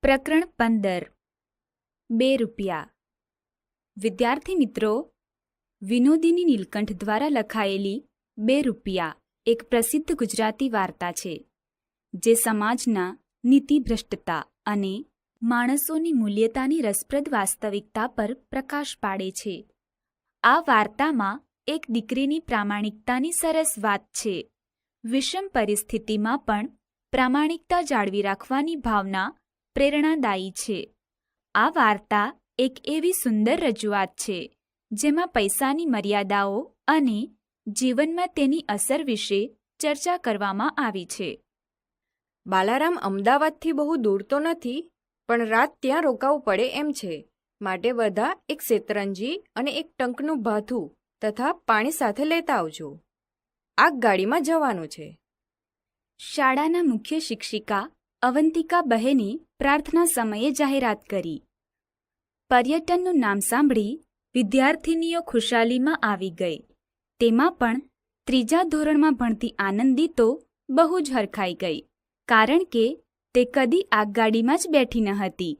પ્રકરણ 15 ₹2 વિદ્યાર્થી મિત્રો, વિનોદિની નીલકંઠ દ્વારા લખાયેલી ₹2 એક પ્રસિદ્ધ ગુજરાતી વાર્તા છે, જે સમાજના નીતિભ્રષ્ટતા અને માણસોની મૂલ્યતાની રસપ્રદ વાસ્તવિકતા પર પ્રકાશ પાડે છે. આ વાર્તામાં એક દીકરીની પ્રામાણિકતાની સરસ વાત છે. વિષમ પરિસ્થિતિમાં પણ પ્રામાણિકતા જાળવી રાખવાની ભાવના પ્રેરણાદાયી છે. આ વાર્તા એક એવી સુંદર રજૂઆત છે જેમાં પૈસાની મર્યાદાઓ અને જીવનમાં તેની અસર વિશે ચર્ચા કરવામાં આવી છે. બાલારામ અમદાવાદથી બહુ દૂર તો નથી, પણ રાત ત્યાં રોકાવું પડે એમ છે. માટે બધા એક શેતરંજી અને એક ટંકનું ભાથું તથા પાણી સાથે લેતા આવજો. આગગાડીમાં જવાનું છે. શાળાના મુખ્ય શિક્ષિકા અવંતિકા બહેને પ્રાર્થના સમયે જાહેરાત કરી. પર્યટનનું નામ સાંભળી વિદ્યાર્થિનીઓ ખુશાલીમાં આવી ગઈ. તેમાં પણ 3જા ધોરણમાં ભણતી આનંદી તો બહુ જ હરખાઈ ગઈ, કારણ કે તે કદી આગગાડીમાં જ બેઠી ન હતી.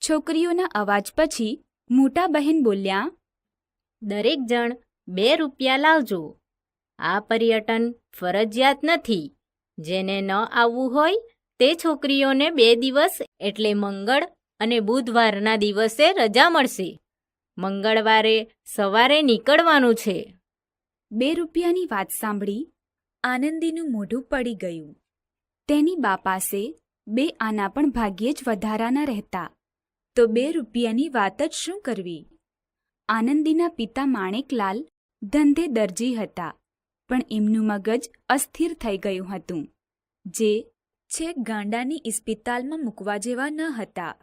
છોકરીઓના અવાજ પછી મોટા બહેન બોલ્યા, દરેક જણ ₹2 લાવજો. આ પર્યટન ફરજિયાત નથી. જેને ન આવવું હોય તે છોકરીઓને 2 દિવસ એટલે મંગળ અને બુધવારના દિવસે રજા મળશે. મંગળવારે સવારે નીકળવાનું છે. ₹2ની વાત સાંભળી આનંદીનું મોઢું પડી ગયું. તેની બા પાસે 2 આના પણ ભાગ્યે જ વધારાના રહેતા, તો ₹2ની વાત જ શું કરવી? આનંદીના પિતા માણેકલાલ ધંધે દરજી હતા, પણ એમનું મગજ અસ્થિર થઈ ગયું હતું, જે છેક ગાંડાની ઇસ્પિતાલમાં મૂકવા જેવા ન હતા.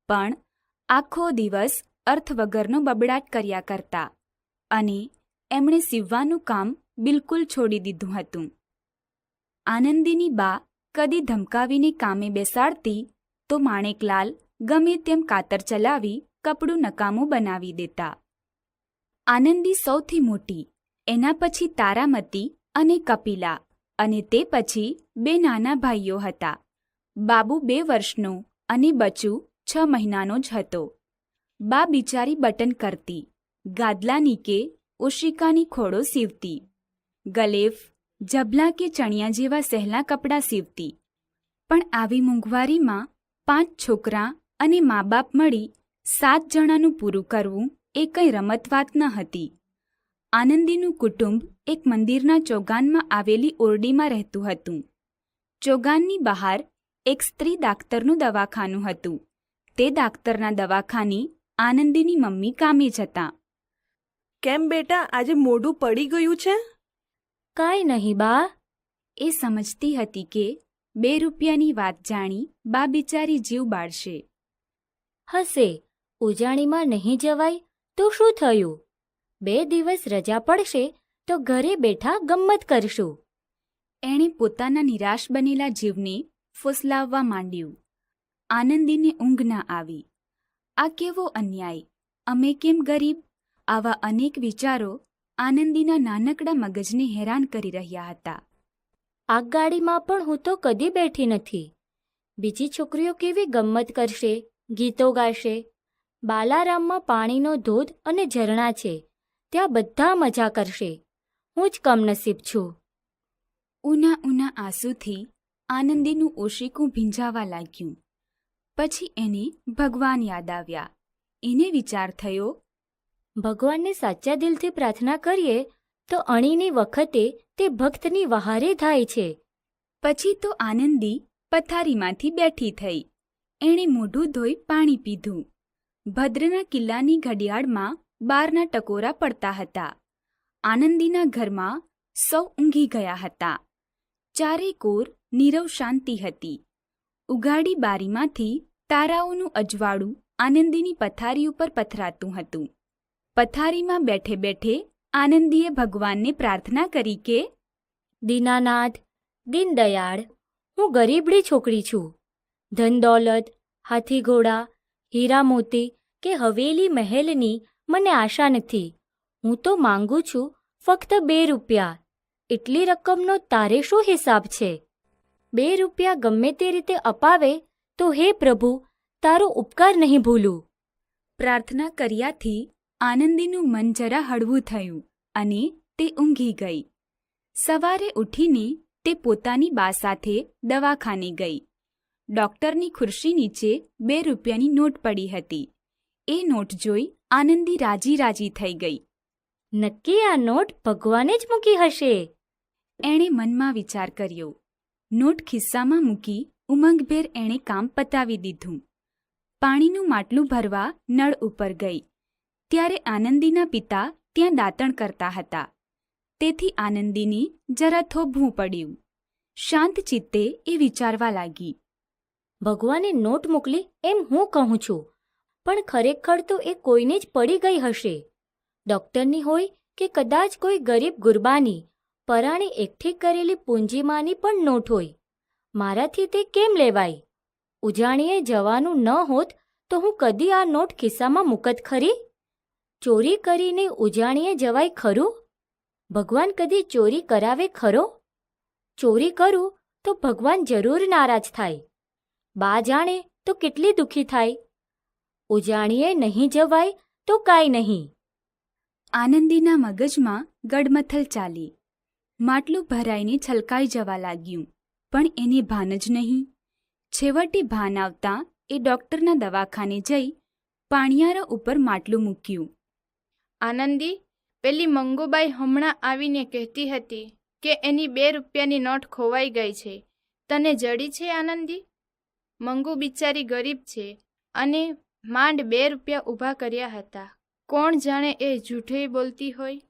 પણ આખો દિવસ અર્થ વગરનો બબડાટ કર્યા કરતા, અને એમણે સીવવાનું કામ બિલકુલ છોડી દીધું હતું. આનંદીની બા કદી ધમકાવીને કામે બેસાડતી તો માણેકલાલ ગમે તેમ કાતર ચલાવી કપડું નકામું બનાવી દેતા. આનંદી સૌથી મોટી, એના પછી તારામતી અને કપિલા, અને તે પછી 2 નાના ભાઈઓ હતા. બાબુ 2 વર્ષનો અને બચુ 6 મહિનાનો જ હતો. બા બિચારી બટન કરતી, ગાદલાની કે ઓશિકાની ખોળો સીવતી, ગલેફ, ઝબલા કે ચણિયા જેવા સહેલા કપડાં સીવતી. પણ આવી મોંઘવારીમાં 5 છોકરા અને મા બાપ મળી 7 જણાનું પૂરું કરવું એ કંઈ રમત વાત ન હતી. આનંદીનું કુટુંબ એક મંદિરના ચોગાનમાં આવેલી ઓરડીમાં રહેતું હતું. ચોગાનની બહાર એક સ્ત્રી દાક્તરનું દવાખાનું હતું. તે દાક્તરના દવાખાને આનંદીની મમ્મી કામે જતા. કેમ બેટા, આજે મોઢું પડી ગયું છે? કાંઈ નહીં બા. એ સમજતી હતી કે ₹2ની વાત જાણી બા બિચારી જીવ બાળશે. હશે, ઉજાણીમાં નહીં જવાય તો શું થયું? 2 દિવસ રજા પડશે તો ઘરે બેઠા ગમ્મત કરશું. એણે પોતાના નિરાશ બનેલા જીવને ફૂસલાવવા માંડ્યું. આનંદીને ઊંઘ ના આવી. આ કેવો અન્યાય! અમે કેમ ગરીબ? આવા અનેક વિચારો આનંદીના નાનકડા મગજને હેરાન કરી રહ્યા હતા. આગગાડીમાં પણ હું તો કદી બેઠી નથી. બીજી છોકરીઓ કેવી ગમ્મત કરશે, ગીતો ગાશે. બાલારામમાં પાણીનો ધોધ અને ઝરણા છે, ત્યાં બધા મજા કરશે. હું જ કમનસીબ છું. ઉના ઉના આંસુથી આનંદીનું ઓશિકું ભીંજાવા લાગ્યું. પછી એને ભગવાન યાદ આવ્યા. એને વિચાર થયો, ભગવાનને સાચા દિલથી પ્રાર્થના કરીએ તો અણીની વખતે તે ભક્તની વહારે થાય છે. પછી તો આનંદી પથારીમાંથી બેઠી થઈ. એણે મોઢું ધોઈ પાણી પીધું. ભદ્રના કિલ્લાની ઘડિયાળમાં 12ના ટકોરા પડતા હતા. આનંદીના ઘરમાં સૌ ઊંઘી ગયા હતા. ચારે કોર નીરવ શાંતિ હતી. ઉઘાડી બારીમાંથી તારાઓનું અજવાળું આનંદીની પથારી ઉપર પથરાતું હતું. પથારીમાં બેઠે બેઠે આનંદીએ ભગવાનને પ્રાર્થના કરી કે, દીનાનાથ, દીનદયાળ, હું ગરીબડી છોકરી છું. ધન દોલત, હાથી ઘોડા, હીરા મોતી કે હવેલી મહેલની મને આશા નથી. હું તો માંગુ છું ફક્ત ₹2. એટલી રકમનો તારે શું હિસાબ છે? ₹2 ગમે તે રીતે અપાવે તો હે પ્રભુ, તારો ઉપકાર નહીં ભૂલું. પ્રાર્થના કર્યાથી આનંદીનું મન જરા હળવું થયું અને તે ઊંઘી ગઈ. સવારે ઉઠીને તે પોતાની બા સાથે દવાખાને ગઈ. ડૉક્ટરની ખુરશી નીચે 2 રૂપિયાની નોટ પડી હતી. એ નોટ જોઈ આનંદી રાજી રાજી થઈ ગઈ. નક્કી આ નોટ ભગવાને જ મૂકી હશે. એણે મનમાં વિચાર કર્યો. નોટ ખિસ્સામાં મૂકી ઉમંગભેર એણે કામ પતાવી દીધું. પાણીનું માટલું ભરવા નળ ઉપર ગઈ ત્યારે આનંદીના પિતા ત્યાં દાંતણ કરતા હતા. તેથી આનંદીને જરા થોભવું પડ્યું. શાંત ચિત્તે એ વિચારવા લાગી. ભગવાને નોટ મોકલી એમ હું કહું છું, પણ ખરેખર તો એ કોઈને જ પડી ગઈ હશે. ડૉક્ટરની હોય કે કદાચ કોઈ ગરીબ ગુરબાની પરાણે એકઠી કરેલી પૂંજીમાંની પણ નોટ હોય. મારાથી તે કેમ લેવાય? ઉજાણીએ જવાનું ન હોત તો હું કદી આ નોટ ખિસ્સામાં મૂકત ખરી? ચોરી કરીને ઉજાણીએ જવાય ખરું? ભગવાન કદી ચોરી કરાવે ખરો? ચોરી કરું તો ભગવાન જરૂર નારાજ થાય. બા જાણે તો કેટલી દુઃખી થાય. ઉજાણીએ નહીં જવાય તો કાંઈ નહીં. આનંદીના મગજમાં ગડમથલ ચાલી. માટલું ભરાઈને છલકાઈ જવા લાગ્યું, પણ એને ભાન જ નહીં. છેવટે ભાન આવતાં એ ડૉક્ટરના દવાખાને જઈ પાણિયારા ઉપર માટલું મૂક્યું. આનંદી, પેલી મંગુબાઈ હમણાં આવીને કહેતી હતી કે એની 2 રૂપિયાની નોટ ખોવાઈ ગઈ છે. તને જડી છે આનંદી? મંગુ બિચારી ગરીબ છે અને માંડ 2 રૂપિયા ઊભા કર્યા હતા. કોણ જાણે એ જૂઠે બોલતી હોય.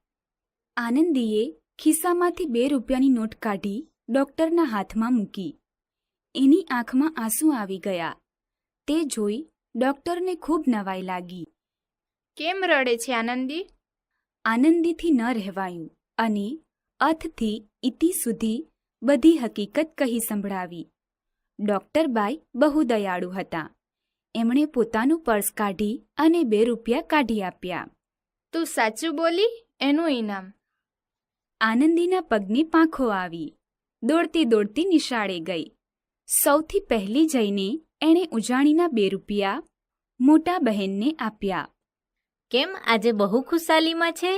આનંદીએ ખિસ્સામાંથી 2 રૂપિયાની નોટ કાઢી ડૉક્ટરના હાથમાં મૂકી. એની આંખમાં આંસુ આવી ગયા. તે જોઈ ડૉક્ટરને ખૂબ નવાઈ લાગી. કેમ રડે છે આનંદી? આનંદીથી ન રહેવાયું અને અથથી ઇતિ સુધી બધી હકીકત કહી સંભળાવી. ડૉક્ટરબાઈ બહુ દયાળુ હતા. એમણે પોતાનું પર્સ કાઢી અને 2 રૂપિયા કાઢી આપ્યા. તું સાચું બોલી, એનું ઇનામ. આનંદીના પગની પાંખો આવી. દોડતી દોડતી નિશાળે ગઈ. સૌથી પહેલી જઈને એણે ઉજાણીના 2 રૂપિયા મોટા બહેનને આપ્યા. કેમ આજે બહુ ખુશાલીમાં છે?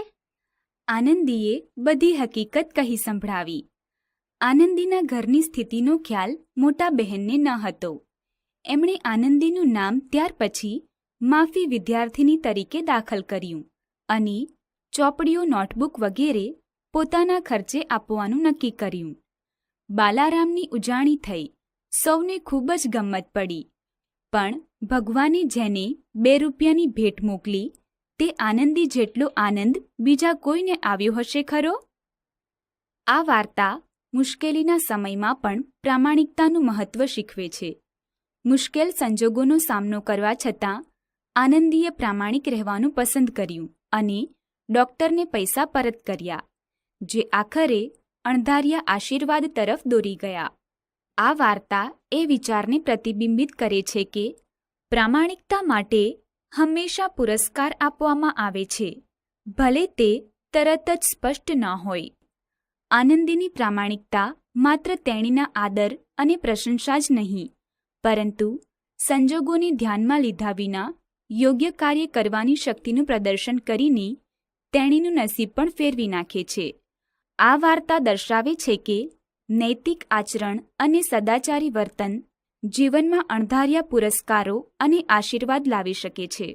આનંદીએ બધી હકીકત કહી સંભળાવી. આનંદીના ઘરની સ્થિતિનો ખ્યાલ મોટા બહેનને ન હતો. એમણે આનંદીનું નામ ત્યાર પછી માફી વિદ્યાર્થીની તરીકે દાખલ કર્યું અને ચોપડીઓ, નોટબુક વગેરે પોતાના ખર્ચે આપવાનું નક્કી કર્યું. બાલારામની ઉજાણી થઈ. સૌને ખૂબ જ ગમ્મત પડી. પણ ભગવાને જેને 2 રૂપિયાની ભેટ મોકલી તે આનંદી જેટલો આનંદ બીજા કોઈને આવ્યો હશે ખરો? આ વાર્તા મુશ્કેલીના સમયમાં પણ પ્રામાણિકતાનું મહત્વ શીખવે છે. મુશ્કેલ સંજોગોનો સામનો કરવા છતાં આનંદીએ પ્રામાણિક રહેવાનું પસંદ કર્યું અને ડૉક્ટરને પૈસા પરત કર્યા, જે આખરે અણધાર્યા આશીર્વાદ તરફ દોરી ગયા. આ વાર્તા એ વિચારને પ્રતિબિંબિત કરે છે કે પ્રામાણિકતા માટે હંમેશા પુરસ્કાર આપવામાં આવે છે, ભલે તે તરત જ સ્પષ્ટ ન હોય. આનંદીની પ્રામાણિકતા માત્ર તેણીના આદર અને પ્રશંસા જ નહીં, પરંતુ સંજોગોને ધ્યાનમાં લીધા વિના યોગ્ય કાર્ય કરવાની શક્તિનું પ્રદર્શન કરીને તેણીનું નસીબ પણ ફેરવી નાખે છે. આ વાર્તા દર્શાવે છે કે નૈતિક આચરણ અને સદાચારી વર્તન જીવનમાં અણધાર્યા પુરસ્કારો અને આશીર્વાદ લાવી શકે છે.